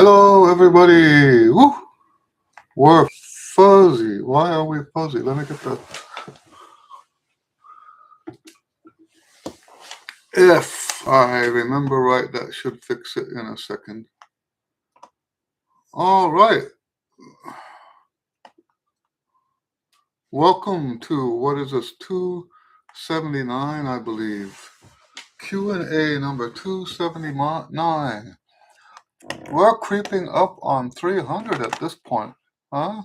Hello, everybody. Woo! We're fuzzy. Why are we fuzzy? Let me get that. If I remember right, that should fix it in a second. All right. Welcome to what is this? 279, I believe. Q and A number 279. We're creeping up on 300 at this point, huh?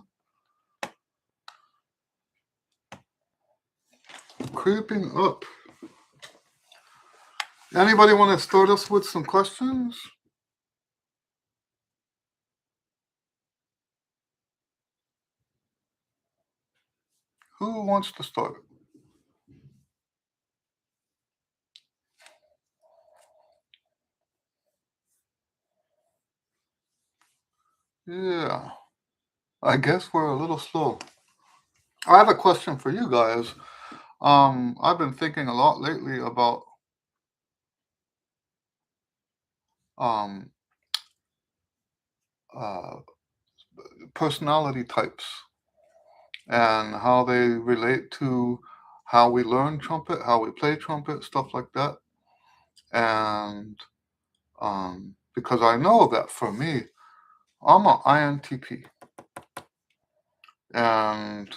Creeping up. Anybody want to start us with some questions? Who wants to start? Yeah, I guess we're a little slow. I have a question for you guys. I've been thinking a lot lately about um, uh, personality types and how they relate to how we learn trumpet, how we play trumpet, stuff like that. And because I know that for me, I'm an INTP, and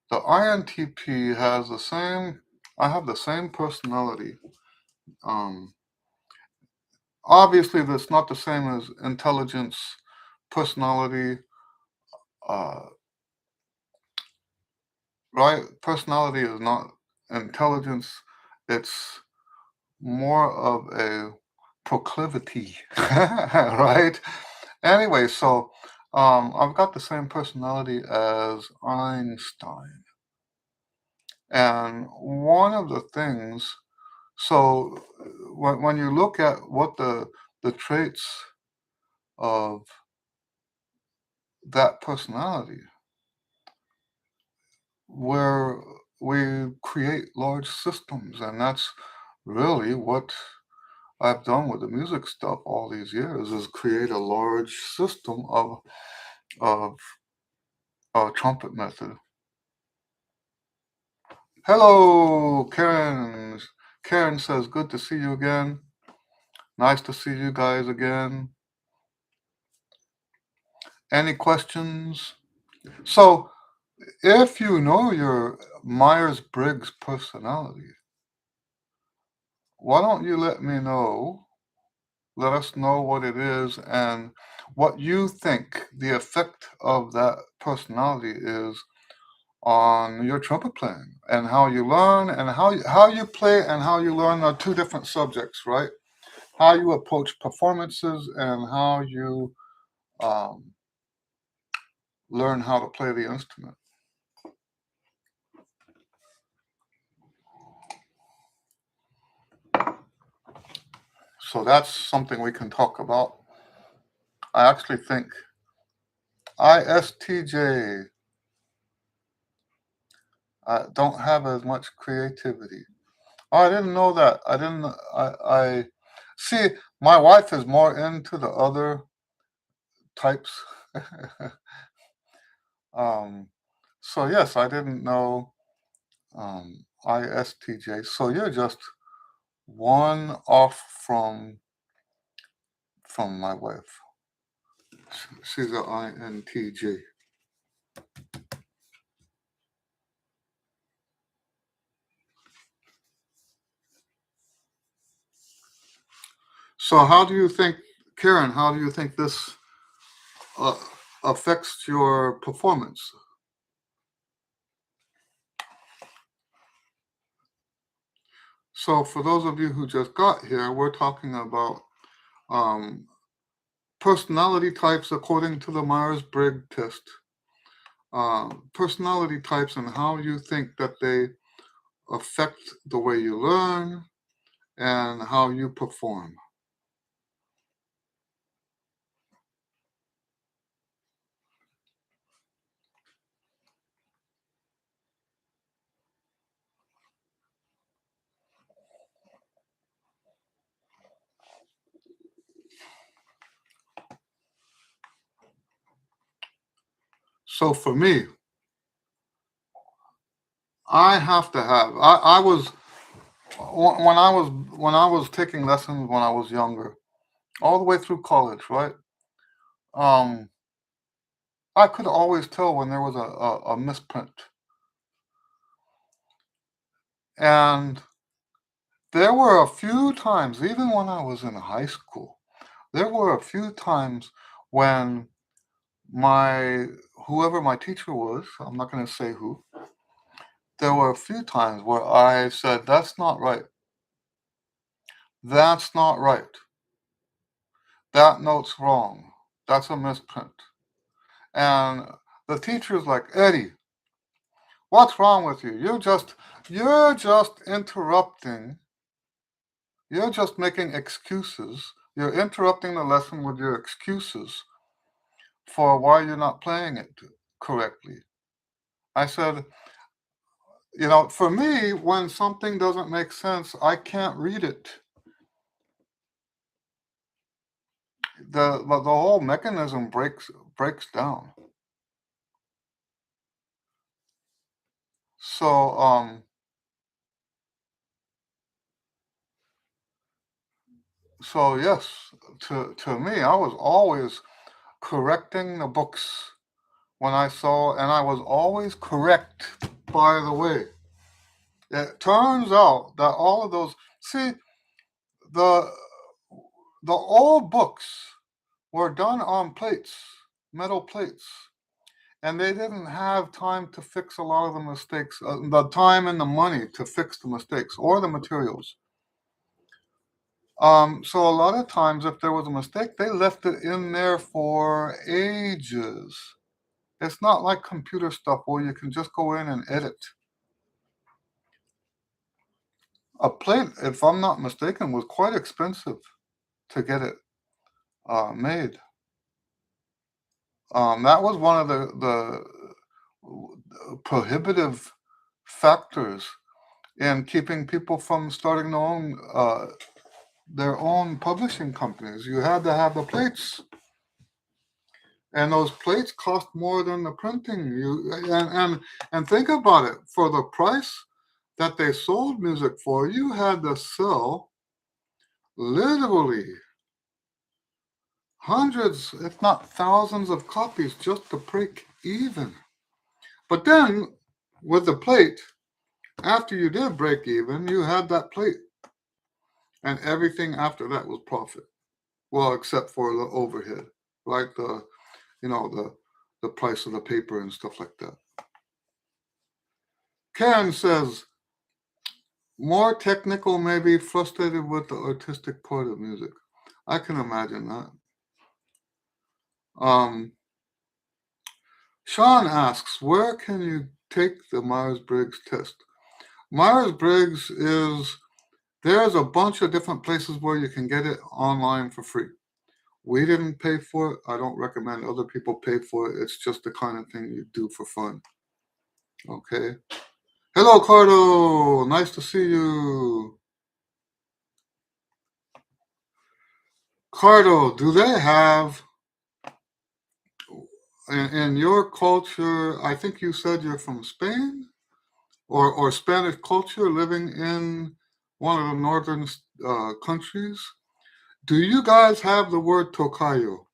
the INTP has the same. I have the same personality. Um, Obviously, that's not the same as intelligence, personality, uh, right? Personality is not intelligence, it's more of a proclivity, right? Anyway, so I've got the same personality as Einstein. And one of the things, so when you look at what the traits of that personality, where we create large systems, and that's really what I've done with the music stuff all these years is create a large system of trumpet method. Hello, Karen. Karen says, "Good to see you again. Nice to see you guys again. Any questions?" So, if you know your Myers-Briggs personality, why don't you let me know? Let us know what it is and what you think the effect of that personality is on your trumpet playing and how you learn and how you play and how you learn are two different subjects, right? How you approach performances and how you um, learn how to play the instrument. So that's something we can talk about. I actually think ISTJ don't have as much creativity. Oh, I didn't know that. I didn't. I see. My wife is more into the other types. um, so yes, I didn't know ISTJ. So you're just one off from my wife. She's an INTJ. So how do you think, Karen? How do you think this uh, affects your performance? So for those of you who just got here, we're talking about um, personality types according to the Myers-Briggs test. Personality types and how you think that they affect the way you learn and how you perform. So for me, I have to have. I was when I was taking lessons when I was younger, all the way through college, right? Um, I could always tell when there was a misprint, and there were a few times, even when I was in high school, there were a few times when my whoever my teacher was, I'm not going to say who, there were a few times where I said, "That's not right. That's not right. That note's wrong. That's a misprint." And the teacher's like, "Eddie, what's wrong with you? You're just interrupting. You're just making excuses. You're interrupting the lesson with your excuses for why you're not playing it correctly." I said, for me, when something doesn't make sense, I can't read it. The whole mechanism breaks down. So yes, to me, I was always correcting the books when I saw, and I was always correct. By the way, it turns out that all of those, see, the the old books were done on plates, metal plates, and they didn't have time to fix a lot of the mistakes, the time and the money to fix the mistakes or the materials. So a lot of times, if there was a mistake, they left it in there for ages. It's not like computer stuff where you can just go in and edit. A plate, if I'm not mistaken, was quite expensive to get it made. That was one of the prohibitive factors in keeping people from starting their own publishing companies. You had to have the plates, and those plates cost more than the printing. And think about it. For the price that they sold music for, you had to sell literally hundreds, if not thousands, of copies just to break even. But then, with the plate, after you did break even, you had that plate, and everything after that was profit. Well, except for the overhead, right? The price of the paper and stuff like that. Karen says, more technical, maybe frustrated with the artistic part of music. I can imagine that. Um, Sean asks, where can you take the Myers-Briggs test? Myers-Briggs there's a bunch of different places where you can get it online for free. We didn't pay for it. I don't recommend other people pay for it. It's just the kind of thing you do for fun. Okay. Hello, Cardo. Nice to see you. Cardo, do they have in your culture? I think you said you're from Spain or Spanish culture, living in one of the northern countries. Do you guys have the word tocayo?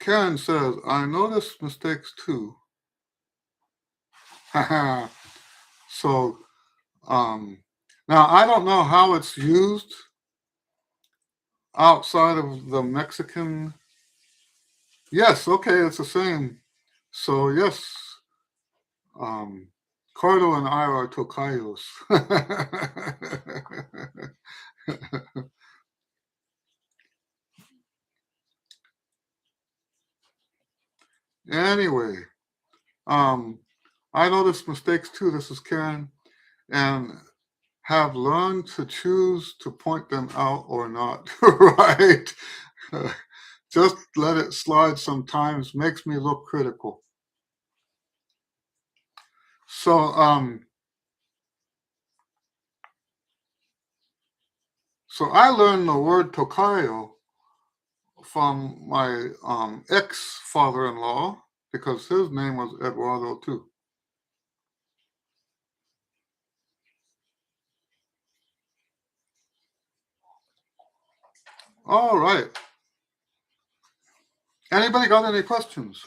Karen says, I notice mistakes too. So, um, now I don't know how it's used outside of the Mexican. Yes, okay, it's the same. So, yes, um, Cardo and I are tocayos. Anyway, um, I notice mistakes too. This is Karen, and have learned to choose to point them out or not. Right? Just let it slide sometimes makes me look critical. So so I learned the word tokayo from my ex father-in-law because his name was Eduardo too. All right. Anybody got any questions?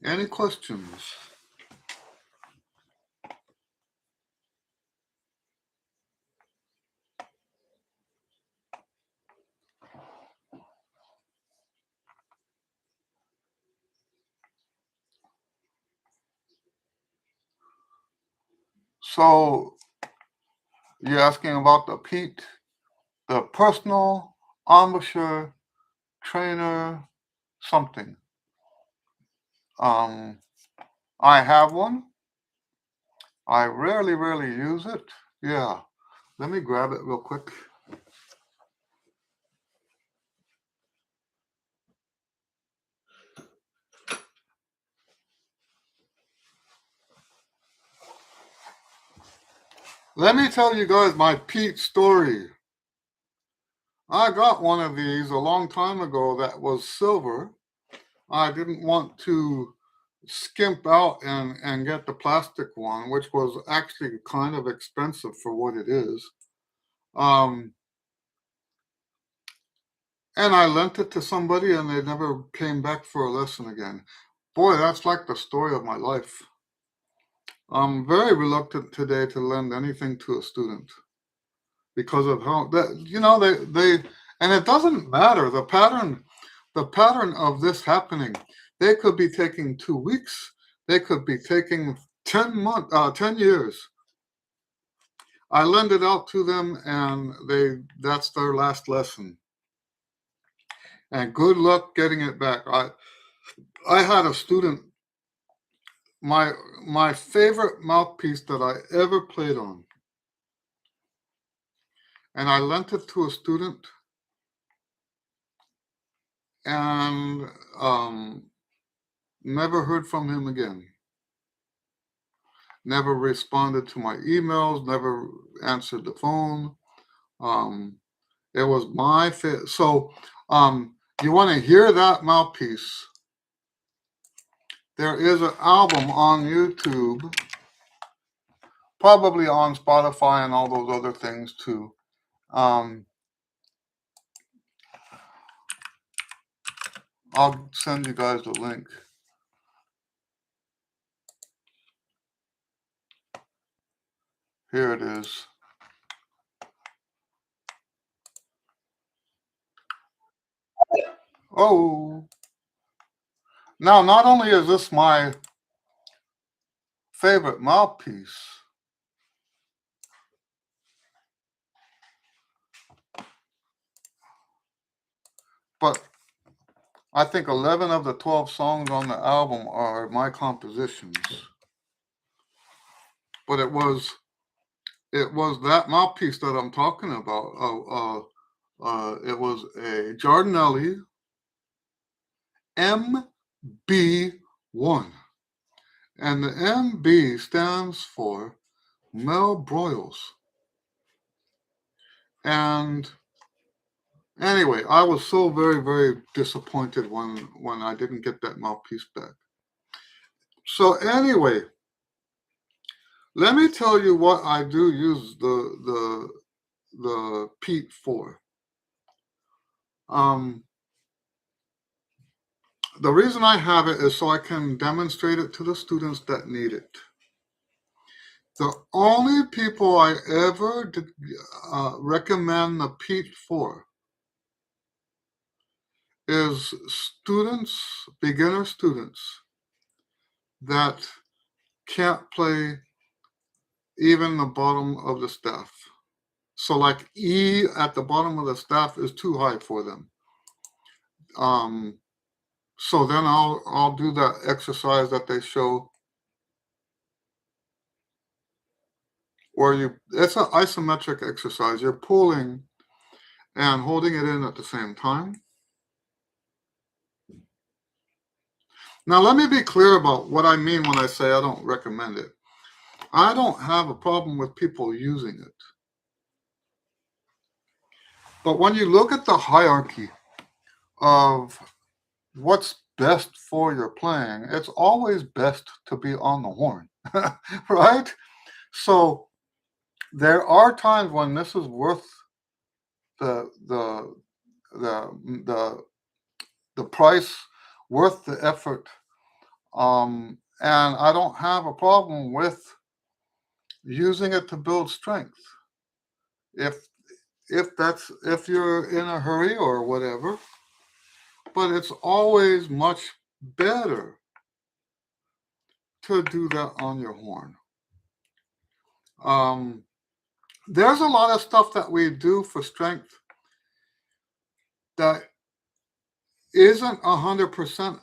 Any questions? So you're asking about the Pete, the personal embouchure trainer something. Um, I have one. I rarely use it. Yeah. Let me grab it real quick. Let me tell you guys my Pete story. I got one of these a long time ago that was silver. I didn't want to skimp out and get the plastic one, which was actually kind of expensive for what it is. Um, and I lent it to somebody and they never came back for a lesson again. Boy, that's like the story of my life. I'm very reluctant today to lend anything to a student because of how that they and it doesn't matter the pattern of this happening. They could be taking 2 weeks. They could be taking 10 years. I lend it out to them, and that's their last lesson. And good luck getting it back. I had a student. My favorite mouthpiece that I ever played on, and I lent it to a student, and never heard from him again. Never responded to my emails, never answered the phone. Um, it was my fit. So, you want to hear that mouthpiece? There is an album on YouTube, probably on Spotify and all those other things too. Um, I'll send you guys the link. Here it is. Oh, now not only is this my favorite mouthpiece, but I think 11 of the 12 songs on the album are my compositions. But it was that mouthpiece that I'm talking about. It was a Giardinelli MB1, and the MB stands for Mel Broyles. And anyway, I was so very disappointed when I didn't get that mouthpiece back. So anyway, let me tell you what I do use the Pete for. The reason I have it is so I can demonstrate it to the students that need it. The only people I ever recommend the Pete for is beginner students that can't play even the bottom of the staff. So like E at the bottom of the staff is too high for them. So then I'll do that exercise that they show. where it's an isometric exercise. You're pulling and holding it in at the same time. Now, let me be clear about what I mean when I say I don't recommend it. I don't have a problem with people using it. But when you look at the hierarchy of what's best for your playing, it's always best to be on the horn, right? So there are times when this is worth the the the the price, worth the effort. And I don't have a problem with using it to build strength. If if you're in a hurry or whatever, but it's always much better to do that on your horn. Um, there's a lot of stuff that we do for strength that isn't 100%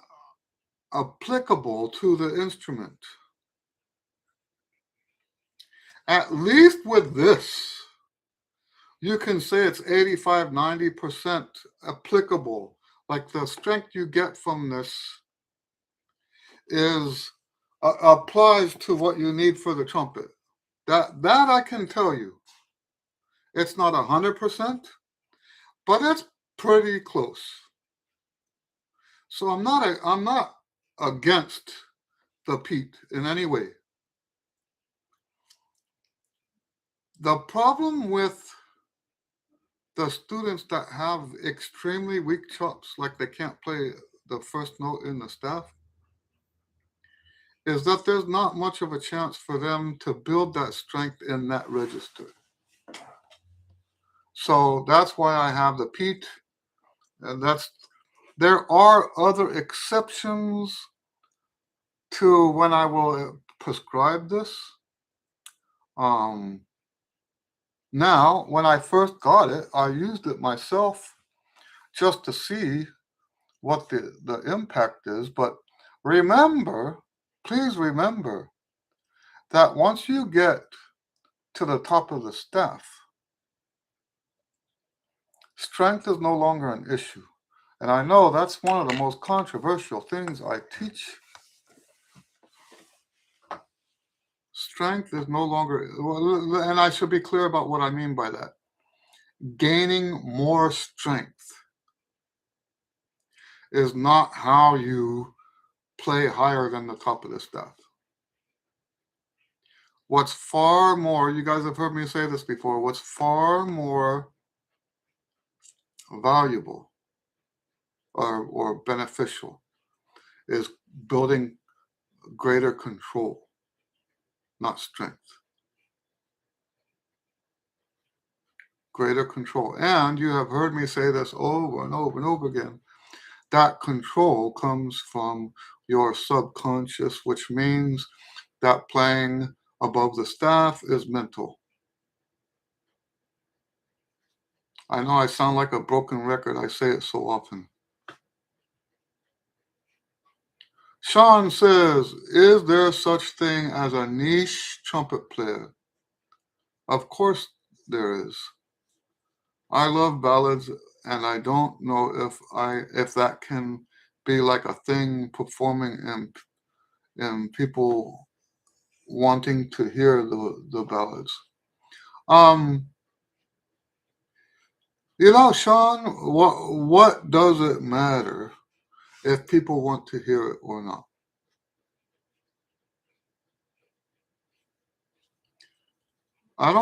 applicable to the instrument. At least with this, you can say it's 85, 90% applicable. Like the strength you get from this is applies to what you need for the trumpet. That I can tell you. It's not 100%, but it's pretty close. So I'm not against the Pete in any way. The problem with the students that have extremely weak chops, like they can't play the first note in the staff, is that there's not much of a chance for them to build that strength in that register. So that's why I have the Pete, and there are other exceptions to when I will prescribe this. Um, Now, when I first got it, I used it myself just to see what the impact is. But remember, please remember that once you get to the top of the staff, strength is no longer an issue. And I know that's one of the most controversial things I teach. Strength is no longer, and I should be clear about what I mean by that. Gaining more strength is not how you play higher than the top of the staff. What's far more, you guys have heard me say this before, what's far more valuable or beneficial is building greater control, not strength. Greater control. And you have heard me say this over and over and over again. That control comes from your subconscious, which means that playing above the staff is mental. I know I sound like a broken record. I say it so often. Sean says, is there such thing as a niche trumpet player? Of course there is. I love ballads, and I don't know if that can be like a thing performing and people wanting to hear the ballads. Um, Sean, what does it matter if people want to hear it or not? I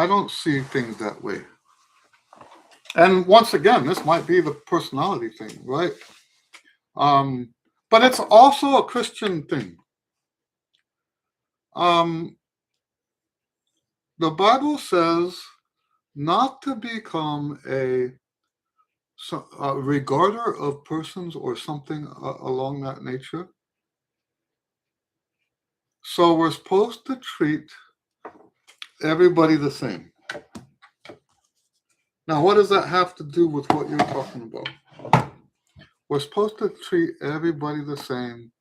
don't see things that way. And once again, this might be the personality thing, right? Um, but it's also a Christian thing. Um, the Bible says not to become a regarder of persons or something along that nature. So we're supposed to treat everybody the same. Now, what does that have to do with what you're talking about? We're supposed to treat everybody the same.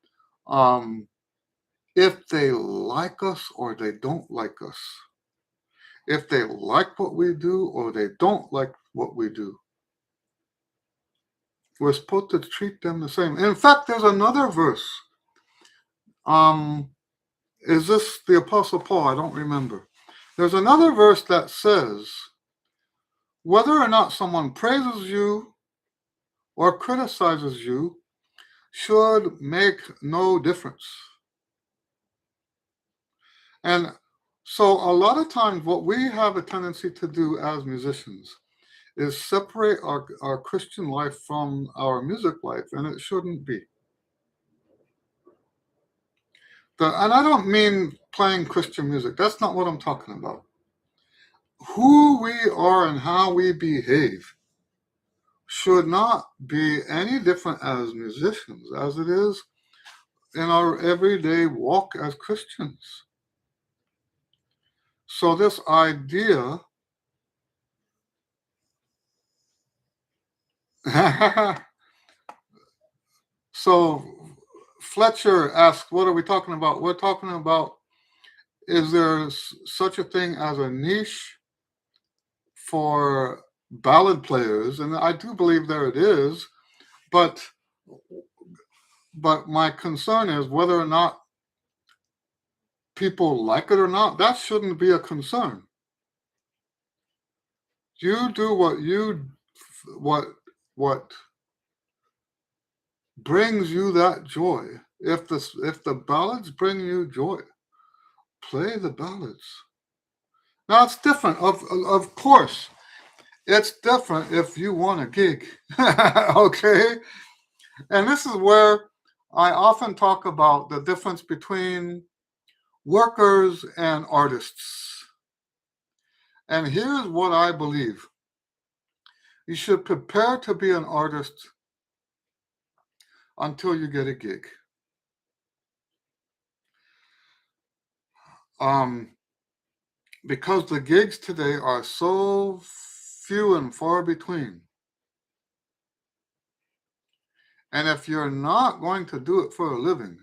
If they like us or they don't like us. if they like what we do or they don't like what we do. We're supposed to treat them the same. In fact, there's another verse. Um, is this the Apostle Paul? I don't remember. There's another verse that says, whether or not someone praises you or criticizes you should make no difference. And so a lot of times what we have a tendency to do as musicians is separate our Christian life from our music life, and it shouldn't be. And I don't mean playing Christian music. That's not what I'm talking about. Who we are and how we behave should not be any different as musicians as it is in our everyday walk as Christians. So this idea so Fletcher asked, what are we talking about? We're talking about, is there such a thing as a niche for ballad players? And I do believe there it is, but my concern is whether or not people like it or not, that shouldn't be a concern. You do what brings you that joy. If the ballads bring you joy, play the ballads. Now it's different, of course. It's different if you want a gig. Okay? And this is where I often talk about the difference between workers and artists. And here's what I believe. You should prepare to be an artist until you get a gig. Because the gigs today are so few and far between. And if you're not going to do it for a living,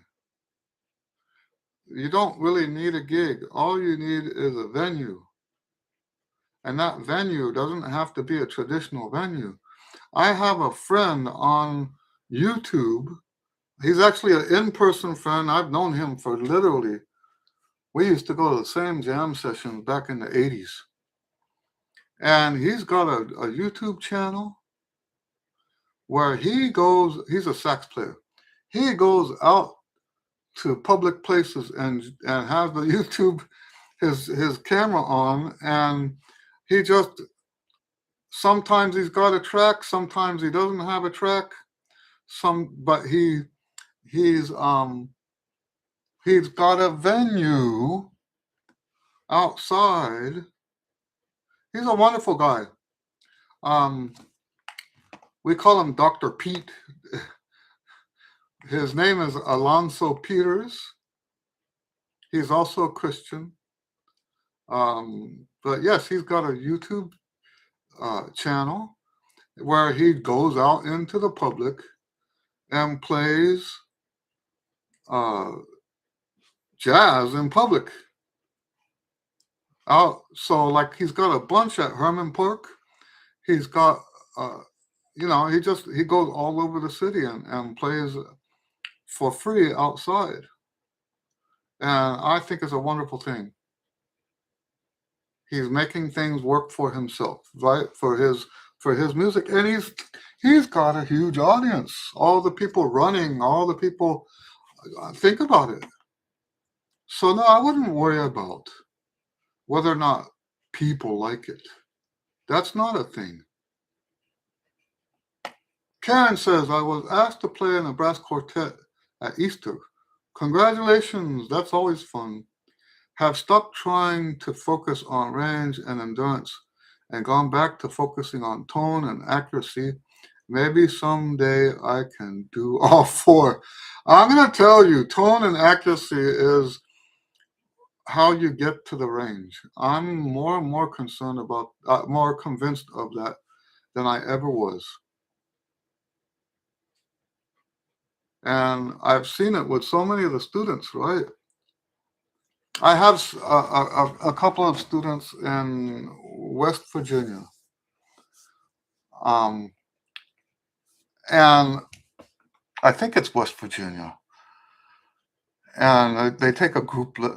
you don't really need a gig. All you need is a venue. And that venue doesn't have to be a traditional venue. I have a friend on YouTube. He's actually an in-person friend. I've known him for literally, we used to go to the same jam sessions back in the 80s. And he's got a YouTube channel where he's a sax player. He goes out to public places and has the YouTube, his camera on, and he just, sometimes he's got a track, sometimes he doesn't have a track, but he's got a venue outside. He's a wonderful guy. We call him Dr. Pete. His name is Alonso Peters. He's also a Christian. But yes, he's got a YouTube channel where he goes out into the public and plays jazz in public. So like he's got a bunch at Herman Park. He's got, he goes all over the city and plays for free outside. And I think it's a wonderful thing. He's making things work for himself, right? For his music. And he's got a huge audience. All the people running, all the people, think about it. So no, I wouldn't worry about whether or not people like it. That's not a thing. Karen says, I was asked to play in a brass quartet at Easter. Congratulations, that's always fun. Have stopped trying to focus on range and endurance and gone back to focusing on tone and accuracy. Maybe someday I can do all four. I'm going to tell you, tone and accuracy is how you get to the range. I'm more and more concerned about, more convinced of that than I ever was. And I've seen it with so many of the students, right? I have a couple of students in West Virginia, um, and I think it's West Virginia, and they take a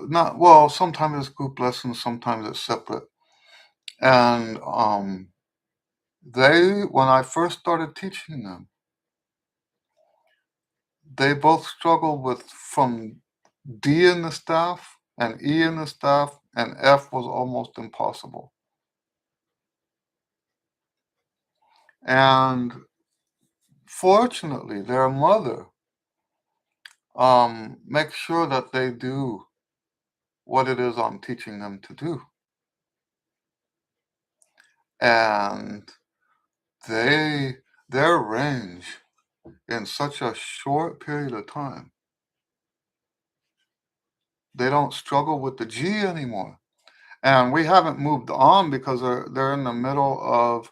not well. Sometimes it's group lessons, sometimes it's separate. And when I first started teaching them, they both struggled with from D in the staff and E in the staff, and F was almost impossible. And fortunately, their mother makes sure that they do what it is I'm teaching them to do. And they their range in such a short period of time, they don't struggle with the G anymore. And we haven't moved on because they're in the middle of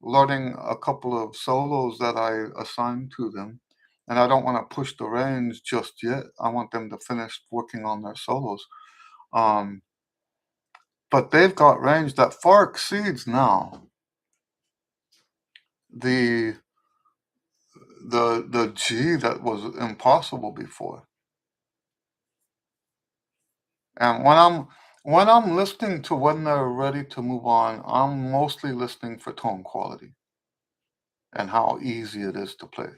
learning a couple of solos that I assigned to them. And I don't want to push the range just yet. I want them to finish working on their solos. Um, but they've got range that far exceeds now the the G that was impossible before. And when I'm listening to when they're ready to move on, I'm mostly listening for tone quality and how easy it is to play.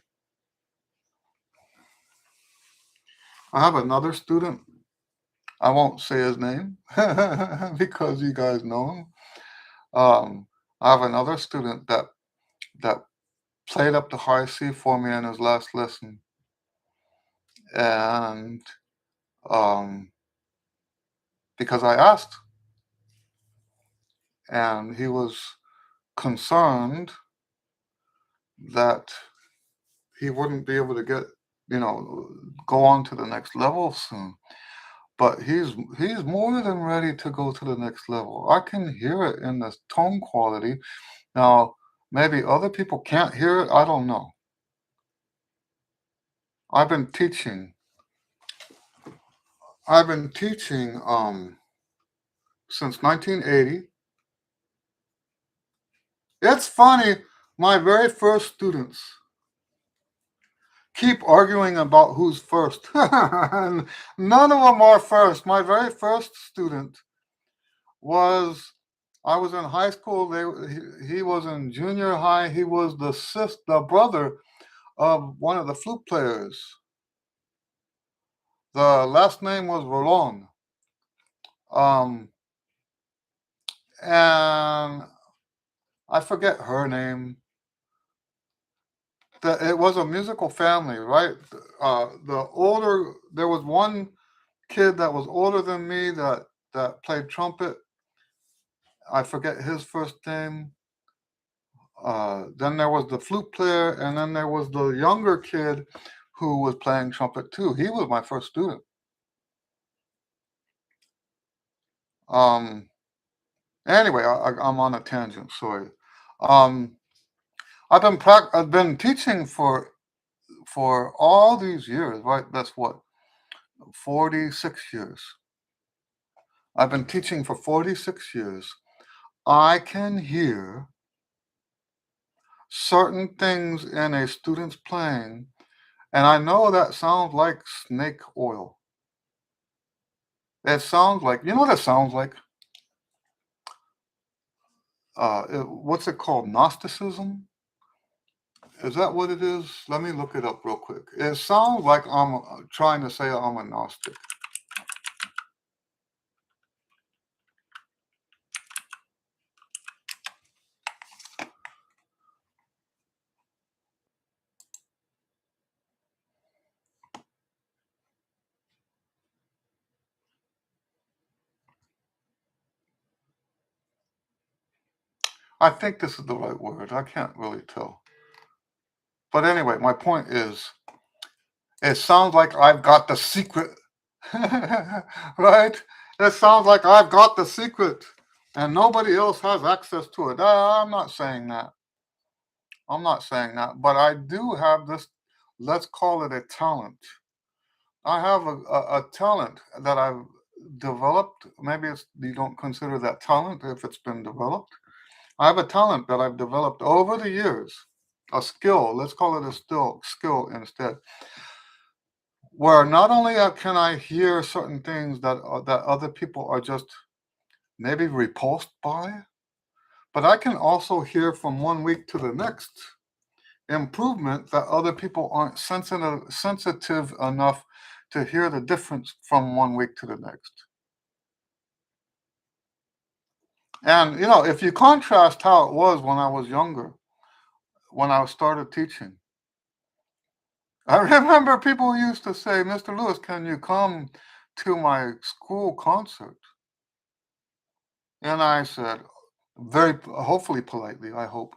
I have another student. I won't say his name because you guys know him. I have another student that played up the high C for me in his last lesson, and um, because I asked, and he was concerned that he wouldn't be able to you know, go on to the next level soon. But he's more than ready to go to the next level. I can hear it in the tone quality. Now, maybe other people can't hear it. I don't know. I've been teaching. I've been teaching since 1980. It's funny. My very first students keep arguing about who's first. None of them are first. My very first student was I was in high school. He was in junior high. He was the brother of one of the flute players. The last name was Roland. Um, and I forget her name. It was a musical family, right? There was one kid that was older than me that played trumpet. I forget his first name. Then there was the flute player, and then there was the younger kid who was playing trumpet too. He was my first student. Um, anyway, I'm on a tangent. Sorry. Um, I've been teaching for all these years, right? That's what 46 years. I've been teaching for 46 years. I can hear certain things in a student's playing, and I know that sounds like snake oil. It sounds like, you know what it sounds like? What's it called? Gnosticism? Is that what it is? Let me look it up real quick. It sounds like I'm trying to say I'm a Gnostic. I think this is the right word. I can't really tell. But anyway, my point is, it sounds like I've got the secret. Right? It sounds like I've got the secret and nobody else has access to it. I'm not saying that. I'm not saying that. But I do have this, let's call it a talent. I have a talent that developed. Maybe it's you don't consider that talent if it's been developed. I have a talent that I've developed over the years, a skill. Let's call it a skill instead, where not only can I hear certain things that other people are just maybe repulsed by, but I can also hear from one week to the next improvement that other people aren't sensitive enough to hear the difference from one week to the next. And if you contrast how it was when I was younger, when I started teaching, I remember people used to say, "Mr. Lewis, can you come to my school concert?" And I said, very hopefully politely, I hope,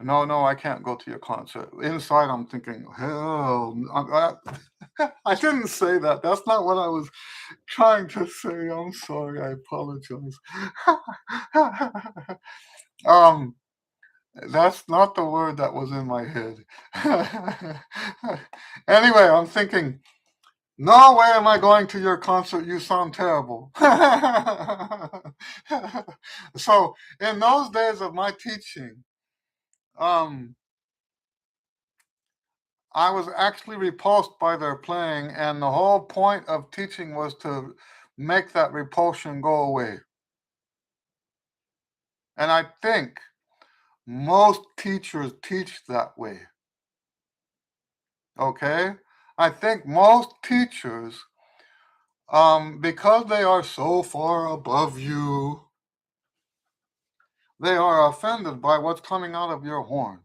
"No, no, I can't go to your concert." Inside, I'm thinking, hell, I didn't say that. That's not what I was trying to say. I'm sorry. I apologize. um, that's not the word that was in my head. Anyway, I'm thinking, no way am I going to your concert. You sound terrible. So, in those days of my teaching, um, I was actually repulsed by their playing, and the whole point of teaching was to make that repulsion go away. And I think most teachers teach that way. Okay? I think most teachers, because they are so far above you, they are offended by what's coming out of your horn.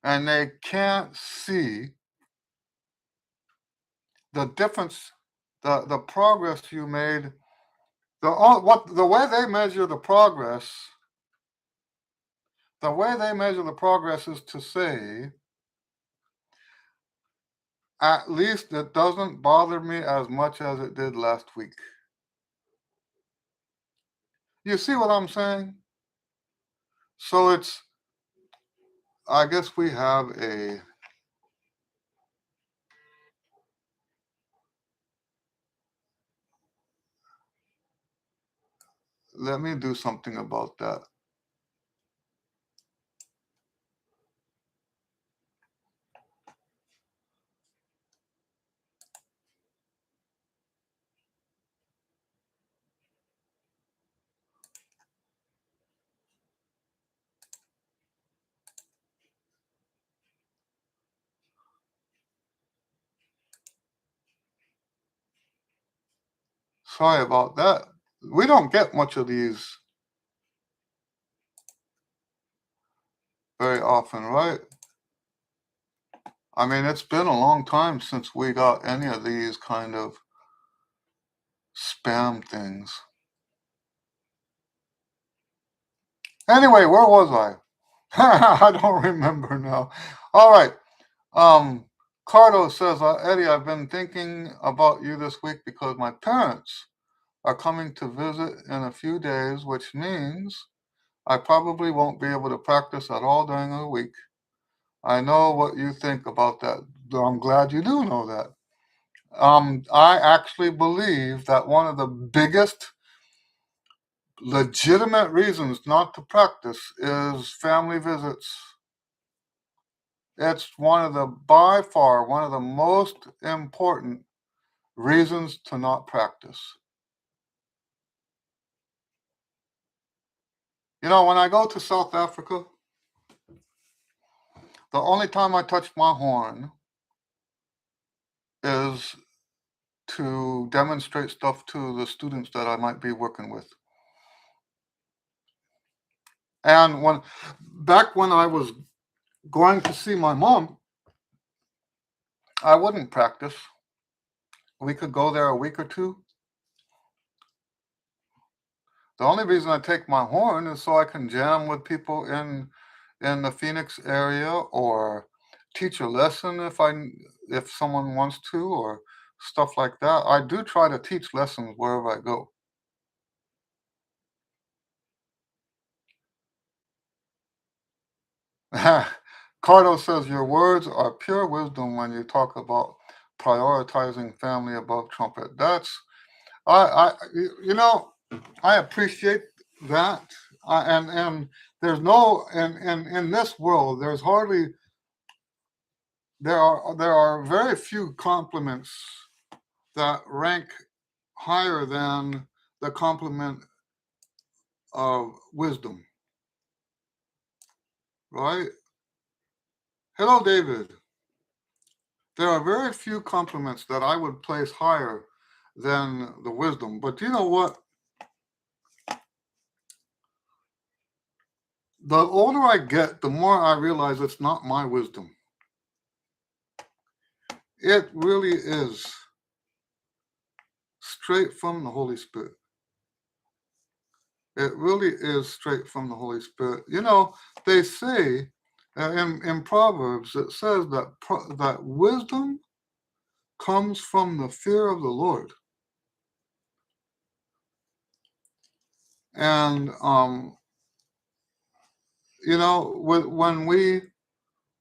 And they can't see the difference, the progress you made. The way they measure the progress, is to say, at least it doesn't bother me as much as it did last week. You see what I'm saying? So I guess we have let me do something about that. Sorry about that. We don't get much of these very often, right? I mean, it's been a long time since we got any of these kind of spam things. Anyway, where was I? I don't remember now. All right. Um, Cardo says, Eddie, I've been thinking about you this week because my parents are coming to visit in a few days, which means I probably won't be able to practice at all during the week. I know what you think about that. I'm glad you do know that. I actually believe that one of the biggest legitimate reasons not to practice is family visits. It's by far, one of the most important reasons to not practice. When I go to South Africa, the only time I touch my horn is to demonstrate stuff to the students that I might be working with. And back when I was going to see my mom, I wouldn't practice. We could go there a week or two. The only reason I take my horn is so I can jam with people in the Phoenix area, or teach a lesson if someone wants to, or stuff like that. I do try to teach lessons wherever I go. Cardo says your words are pure wisdom when you talk about prioritizing family above trumpet. you know, I appreciate that. And there's no in this world. There's hardly there are very few compliments that rank higher than the compliment of wisdom, right? Hello, David. There are very few compliments that I would place higher than the wisdom. But you know what? The older I get, the more I realize it's not my wisdom. It really is straight from the Holy Spirit. It really is straight from the Holy Spirit. You know, they say in Proverbs, it says that wisdom comes from the fear of the Lord. And you know, when we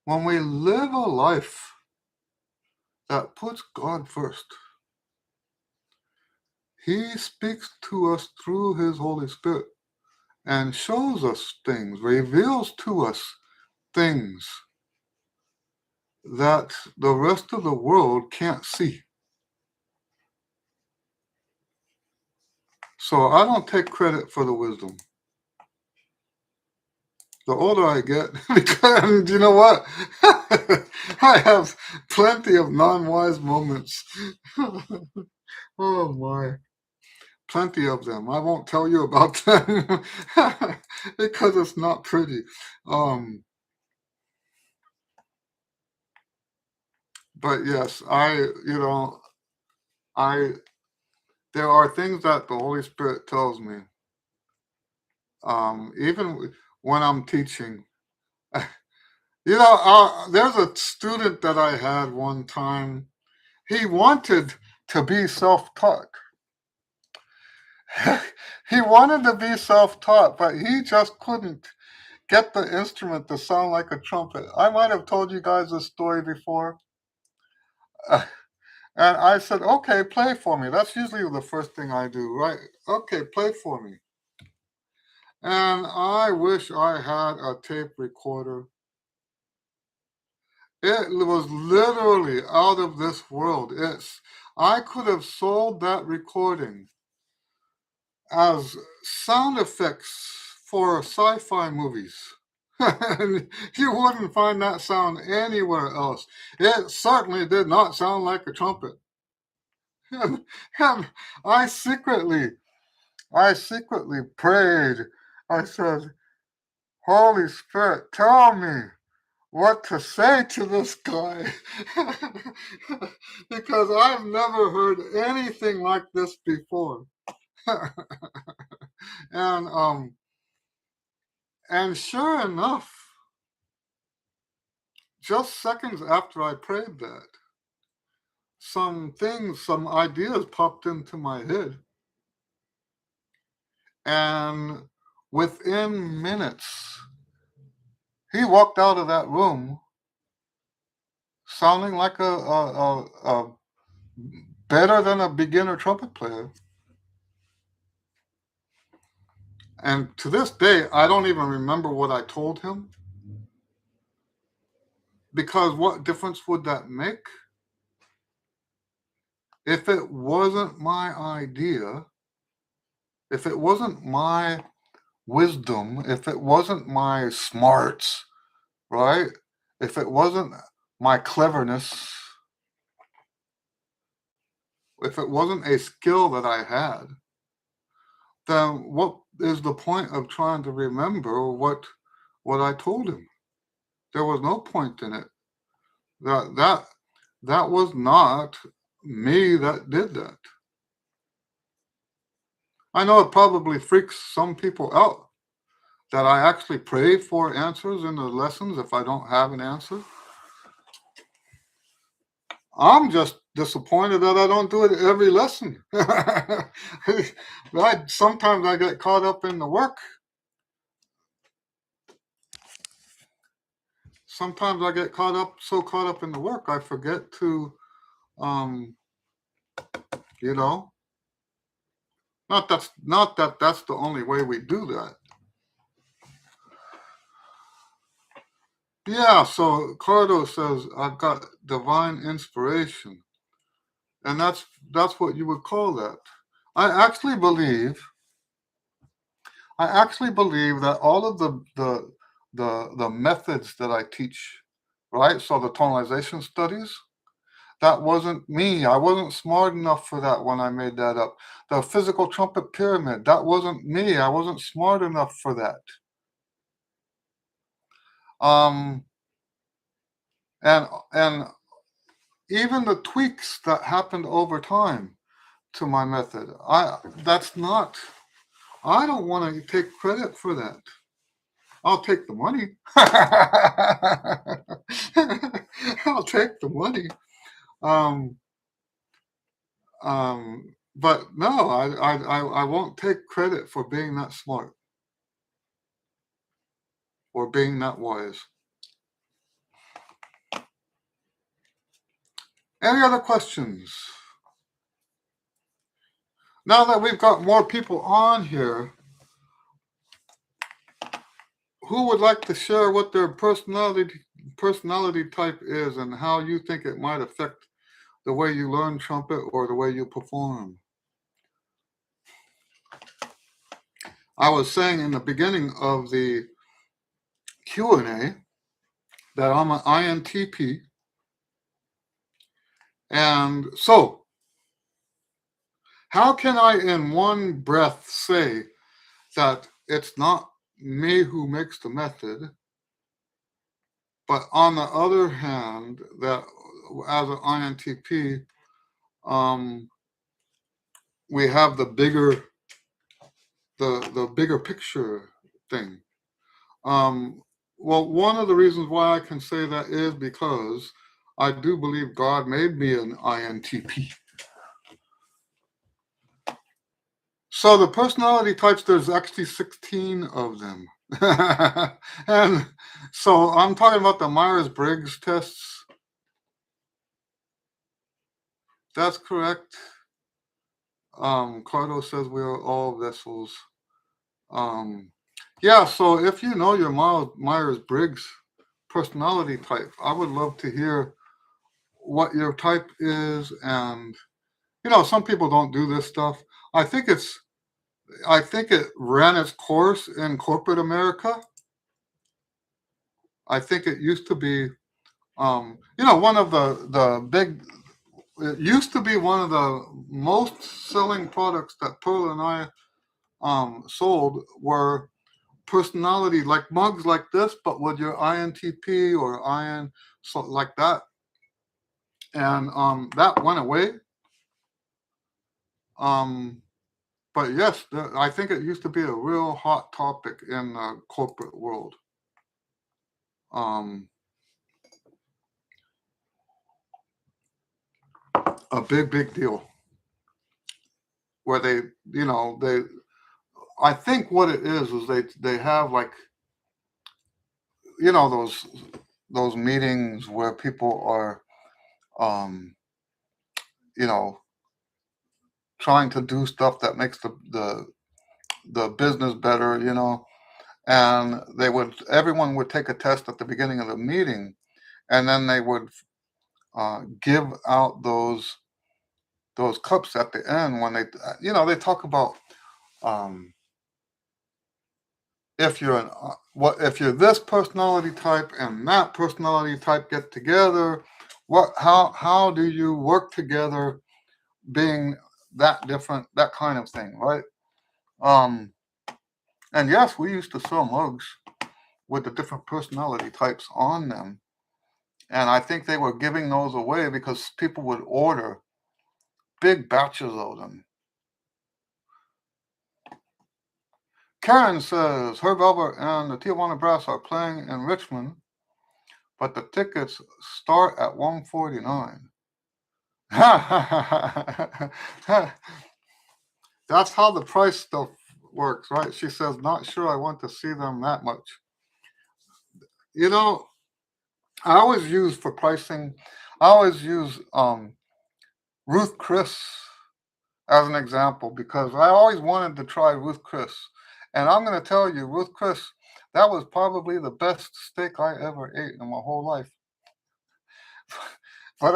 live a life that puts God first, He speaks to us through His Holy Spirit and shows us things, reveals to us things that the rest of the world can't see. So I don't take credit for the wisdom. The older I get, because you know what? I have plenty of non-wise moments. Oh my. Plenty of them. I won't tell you about them because it's not pretty. Um, but yes, I there are things that the Holy Spirit tells me. Even when I'm teaching, there's a student that I had one time. He wanted to be self-taught. He wanted to be self-taught, but he just couldn't get the instrument to sound like a trumpet. I might have told you guys this story before. Uh, and I said, okay, play for me. That's usually the first thing I do, right? Okay, play for me. And I wish I had a tape recorder. It was literally out of this world. I could have sold that recording as sound effects for sci-fi movies. You wouldn't find that sound anywhere else. It certainly did not sound like a trumpet. And I secretly, I secretly prayed. I said, Holy Spirit, tell me what to say to this guy. Because I've never heard anything like this before. and and sure enough, just seconds after I prayed that, some ideas popped into my head. And within minutes, he walked out of that room sounding like a better than a beginner trumpet player. And to this day, I don't even remember what I told him, because what difference would that make? If it wasn't my idea, if it wasn't my wisdom, if it wasn't my smarts, right? If it wasn't my cleverness, if it wasn't a skill that I had, then what is the point of trying to remember what I told him? There was no point in it. That that that was not me that did that. I know it probably freaks some people out that I actually pray for answers in the lessons if I don't have an answer. I'm just disappointed that I don't do it every lesson. Sometimes I get caught up in the work. Sometimes I get so caught up in the work, I forget to, um, you know, Not that that's the only way we do that. Yeah, so Cardo says I've got divine inspiration, and that's what you would call that. I actually believe I actually believe that all of the methods that I teach, right? So the tonalization studies, that wasn't me. I wasn't smart enough for that when I made that up. The physical trumpet pyramid, that wasn't me. I wasn't smart enough for that. Um, and even the tweaks that happened over time to my method, that's not. I don't want to take credit for that. I'll take the money. I'll take the money. Um, but no, I won't take credit for being that smart or being that wise. Any other questions? Now that we've got more people on here, who would like to share what their personality type is and how you think it might affect the way you learn trumpet or the way you perform? I was saying in the beginning of the Q and A that I'm an INTP, and so how can I, in one breath, say that it's not me who makes the method, but on the other hand, that as an INTP, um, we have the bigger picture thing. Um, well, one of the reasons why I can say that is because I do believe God made me an INTP. So the personality types, there's actually 16 of them. And so I'm talking about the Myers-Briggs tests. That's correct. Cardo says we are all vessels. Um, yeah, so if you know your Myers-Briggs personality type, I would love to hear what your type is. And, some people don't do this stuff. I think it's, I think it ran its course in corporate America. I think it used to be, one of the big, it used to be one of the most selling products that Pearl and I sold were personality, like mugs like this, but with your INTP or IN, so like that. And that went away. Um, but yes, I think it used to be a real hot topic in the corporate world. Um, a big deal where they I think what it is they have like those meetings where people are um you know trying to do stuff that makes the business better, and everyone would take a test at the beginning of the meeting, and then they would give out those cups at the end when they talk about um if you're if you're this personality type and that personality type get together, how do you work together being that different, that kind of thing, right? um and yes, we used to sell mugs with the different personality types on them, and I think they were giving those away because people would order big batches of them. Karen says Herb Albert and the Tijuana Brass are playing in Richmond, but the tickets start at 149. That's how the price stuff works, right? She says, not sure I want to see them that much. You know, I always use for pricing, I always use Ruth Chris as an example because I always wanted to try Ruth Chris. And I'm going to tell you, Ruth Chris, that was probably the best steak I ever ate in my whole life. But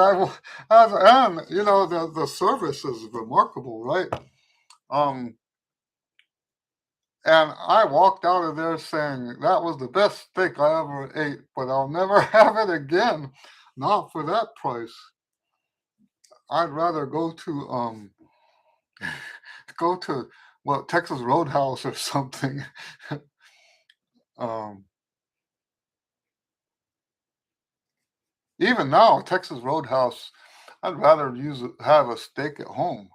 and you know, the service is remarkable, right? Um, and I walked out of there saying that was the best steak I ever ate, but I'll never have it again, not for that price. I'd rather go to well Texas Roadhouse or something. um, Even now, Texas Roadhouse, I'd rather have a steak at home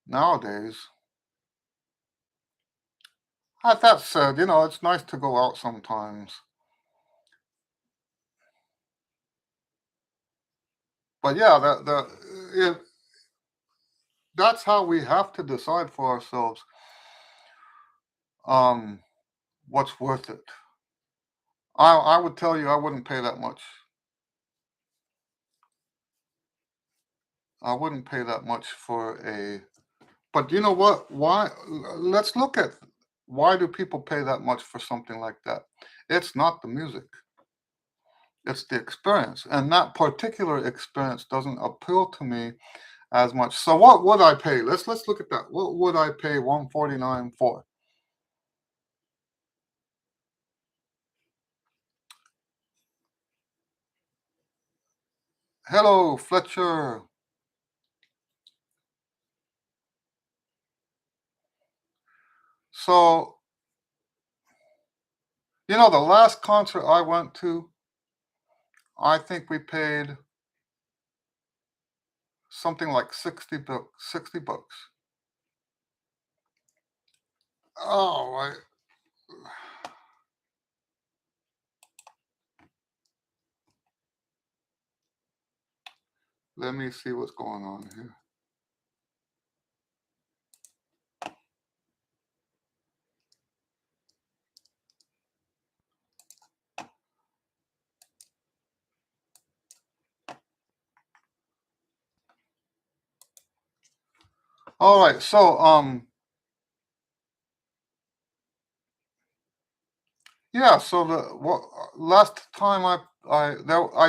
nowadays. That said, you know, it's nice to go out sometimes. But yeah, that's how we have to decide for ourselves um, what's worth it. I would tell you I wouldn't pay that much. I wouldn't pay that much for a. But you know what? Why? Let's look at why do people pay that much for something like that? It's not the music. It's the experience, and that particular experience doesn't appeal to me as much. So what would I pay? Let's look at that. What would I pay 149 for? Hello, Fletcher. So, you know, the last concert I went to, I think we paid something like 60 bucks. Oh, let me see what's going on here. All right, so yeah, so last time I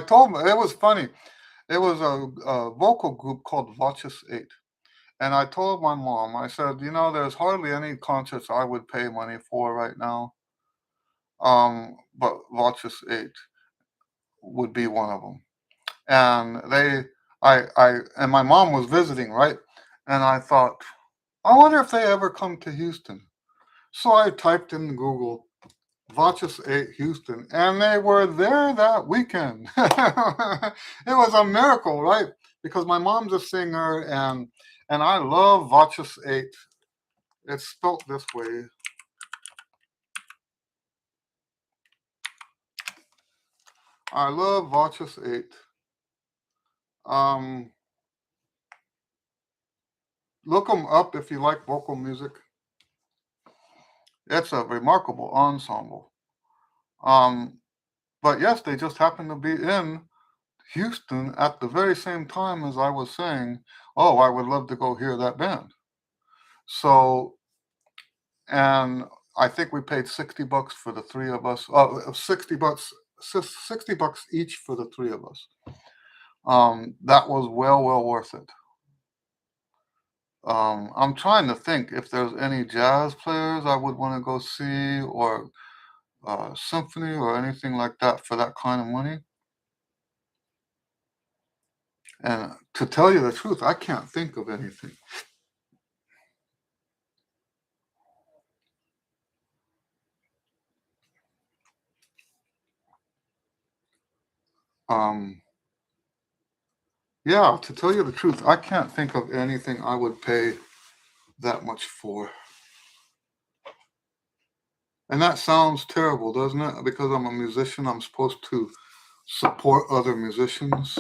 told him it was funny. It was a vocal group called Watches 8. And I told my mom, I said, you know, there's hardly any concerts I would pay money for right now. But Watches 8 would be one of them. And and my mom was visiting, right? And I thought, I wonder if they ever come to Houston. So I typed in Google Watches 8 Houston, and they were there that weekend. It was a miracle, right? Because my mom's a singer, and I love Watches 8. It's spelt this way. I love Watches 8. Um, Look them up if you like vocal music. It's a remarkable ensemble. Um, but yes, they just happened to be in Houston at the very same time as I was saying, oh, I would love to go hear that band. So, and I think we paid 60 bucks for the three of us. 60 bucks, 60 bucks each for the three of us. That was well worth it. I'm trying to think if there's any jazz players I would want to go see or symphony or anything like that for that kind of money. And to tell you the truth, I can't think of anything. Um, yeah, to tell you the truth, I can't think of anything I would pay that much for. And that sounds terrible, doesn't it? Because I'm a musician, I'm supposed to support other musicians.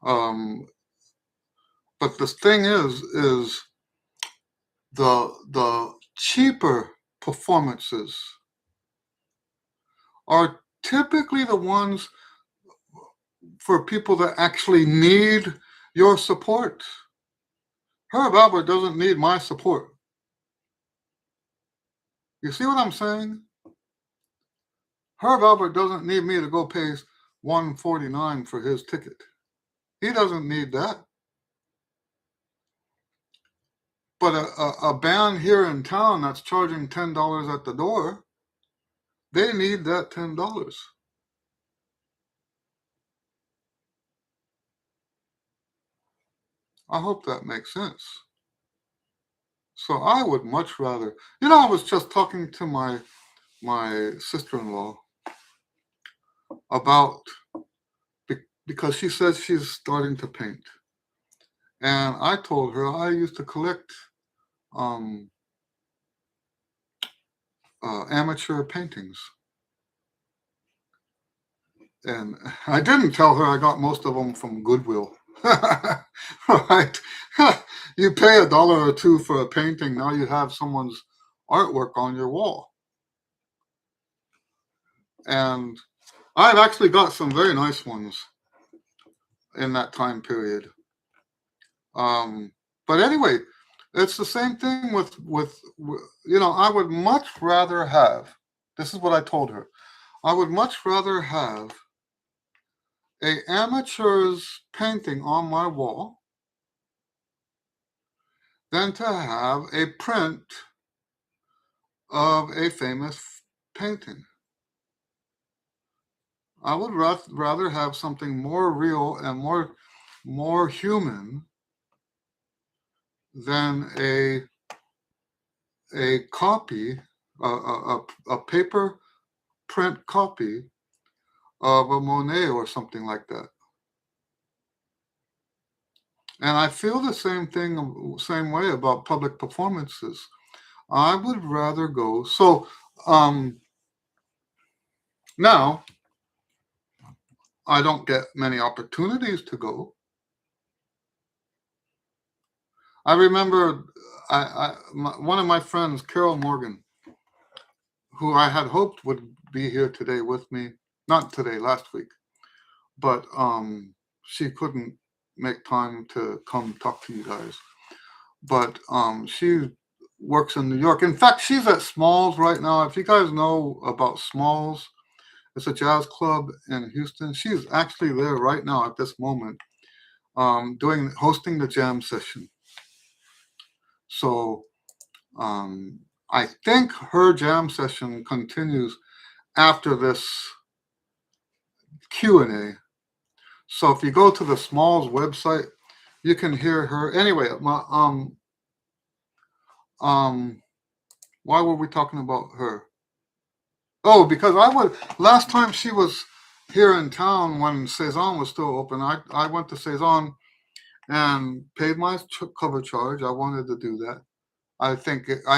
Um, but the thing is the cheaper performances are typically the ones for people that actually need your support. Herb Albert doesn't need my support. You see what I'm saying? Herb Albert doesn't need me to go pay $149 for his ticket. He doesn't need that. But a band here in town that's charging $10 at the door, they need that $10. I hope that makes sense. So I would much rather, I was just talking to my sister-in-law about because she says she's starting to paint, and I told her I used to collect um, amateur paintings, and I didn't tell her I got most of them from Goodwill. Right? You pay $1 or $2 for a painting. Now you have someone's artwork on your wall, and I've actually got some very nice ones in that time period. Um, but anyway, it's the same thing with I would much rather have. This is what I told her. I would much rather have a amateur's painting on my wall than to have a print of a famous painting. I would rather have something more real and more human than a copy, a paper print copy of a Monet or something like that. And I feel the same way about public performances. I would rather go. So now I don't get many opportunities to go. I remember one of my friends, Carol Morgan, who I had hoped would be here today with me, not today, last week, but she couldn't make time to come talk to you guys. But she works in New York. In fact, she's at Smalls right now. If you guys know about Smalls, it's a jazz club in Houston. She's actually there right now at this moment, hosting the jam session. So I think her jam session continues after this Q and A. So if you go to the Smalls website, you can hear her. Anyway, why were we talking about her? Oh, because last time she was here in town when Cezanne was still open, I went to Cezanne and paid my cover charge. I wanted to do that. I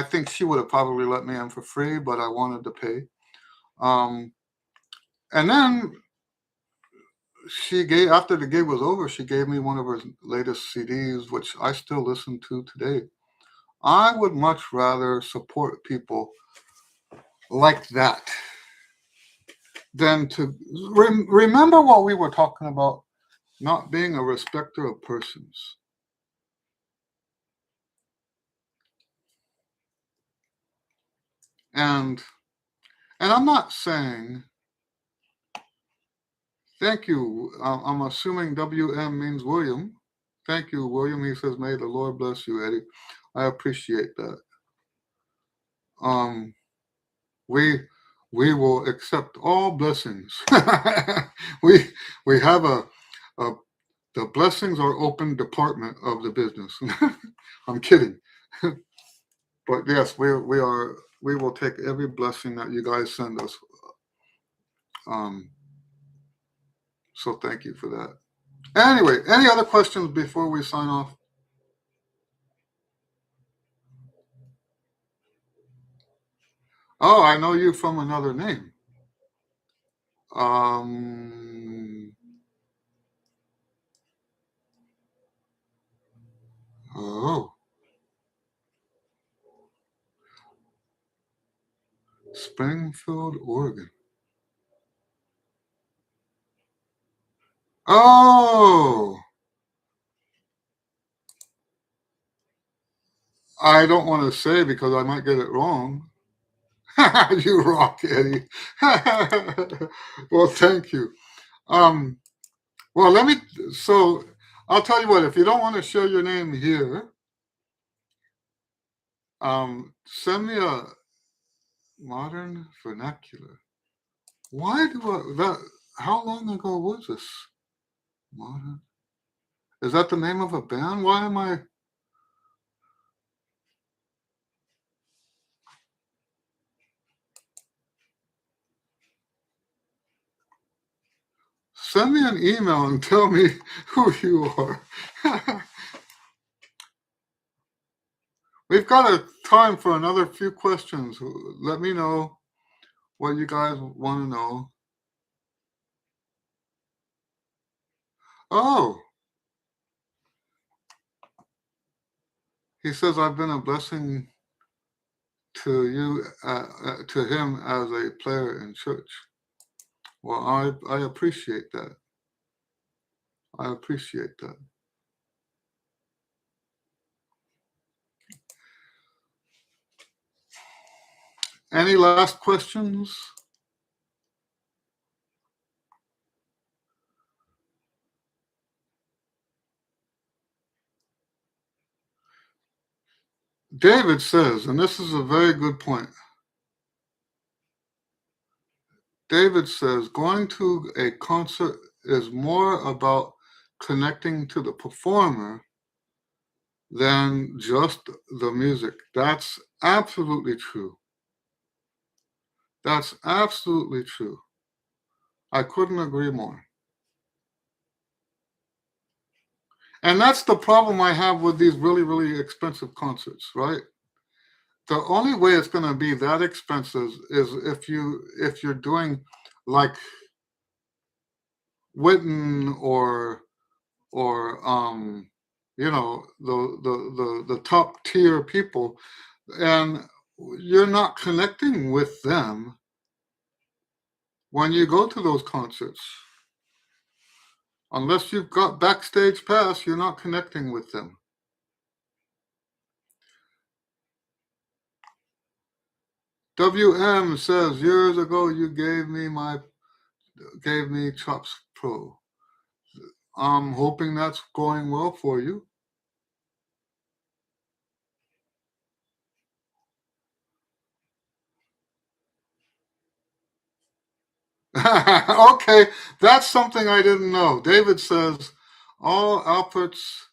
think she would have probably let me in for free, but I wanted to pay. Um, and then after the gig was over, she gave me one of her latest CDs, which I still listen to today. I would much rather support people like that than to remember what we were talking about, not being a respecter of persons. And I'm not saying thank you. I'm assuming WM means William. Thank you, William. He says, "May the Lord bless you, Eddie." I appreciate that. Um, we we will accept all blessings. we we have a the blessings are open department of the business. I'm kidding, but yes, we will take every blessing that you guys send us. Um, so thank you for that. Anyway, any other questions before we sign off? Oh, I know you from another name. Um, oh, Springfield, Oregon. Oh, I don't want to say because I might get it wrong. You rock, Eddie. Well, thank you. Um, well, so I'll tell you what, if you don't want to share your name here, send me a modern vernacular. Why do how long ago was this? Modern? Is that the name of a band? Why am I? Send me an email and tell me who you are. We've got a time for another few questions. Let me know what you guys want to know. Oh, he says I've been a blessing to you, to him as a player in church. Well, I appreciate that. I appreciate that. Any last questions? David says, and this is a very good point. David says, going to a concert is more about connecting to the performer than just the music. That's absolutely true. That's absolutely true. I couldn't agree more. And that's the problem I have with these really, really expensive concerts, right? The only way it's going to be that expensive is if you're doing like Witten or the top tier people, and you're not connecting with them when you go to those concerts. Unless you've got backstage pass, you're not connecting with them. WM says years ago you gave me Chops Pro. I'm hoping that's going well for you. Okay, that's something I didn't know. David says all Alpert's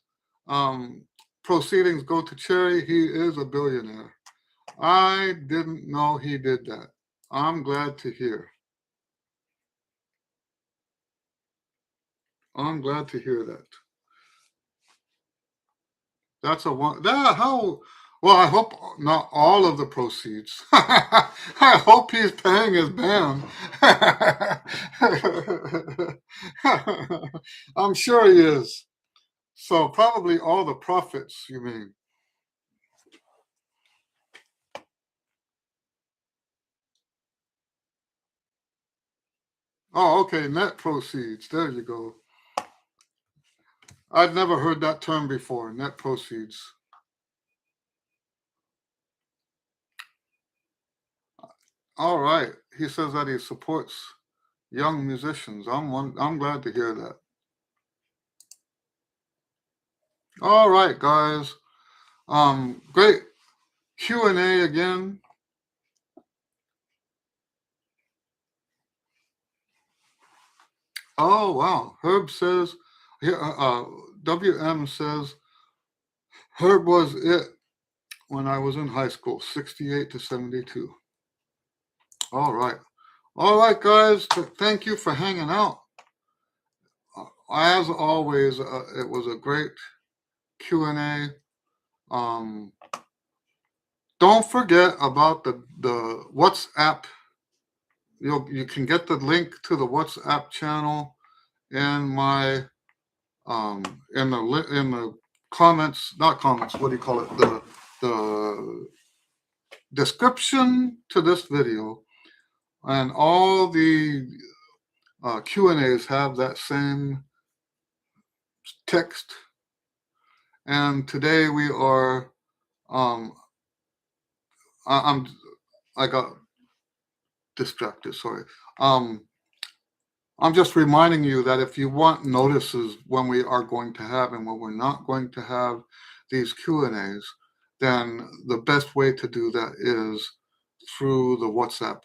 proceedings go to Cherry. He is a billionaire. I didn't know he did that. I'm glad to hear. I'm glad to hear that. That's a one. That, how? Well, I hope not all of the proceeds. I hope he's paying his band. I'm sure he is. So probably all the profits, you mean? Oh, okay. Net proceeds. There you go. I've never heard that term before. Net proceeds. All right. He says that he supports young musicians. I'm glad to hear that. All right, guys. Great Q and A again. Oh wow. Herb says, yeah, WM says Herb was it when I was in high school, 68 to 72. All right. All right, guys. Thank you for hanging out. As always, it was a great Q and A. Don't forget about the WhatsApp. You can get the link to the WhatsApp channel in my in the comments, not comments. What do you call it? The description to this video, and all the Q and A's have that same text. And today we are Um, I'm I got distracted. Sorry. Um, I'm just reminding you that if you want notices when we are going to have and when we're not going to have these Q and A's, then the best way to do that is through the WhatsApp.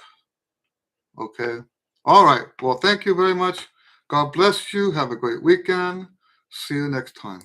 Okay. All right. Well, thank you very much. God bless you. Have a great weekend. See you next time.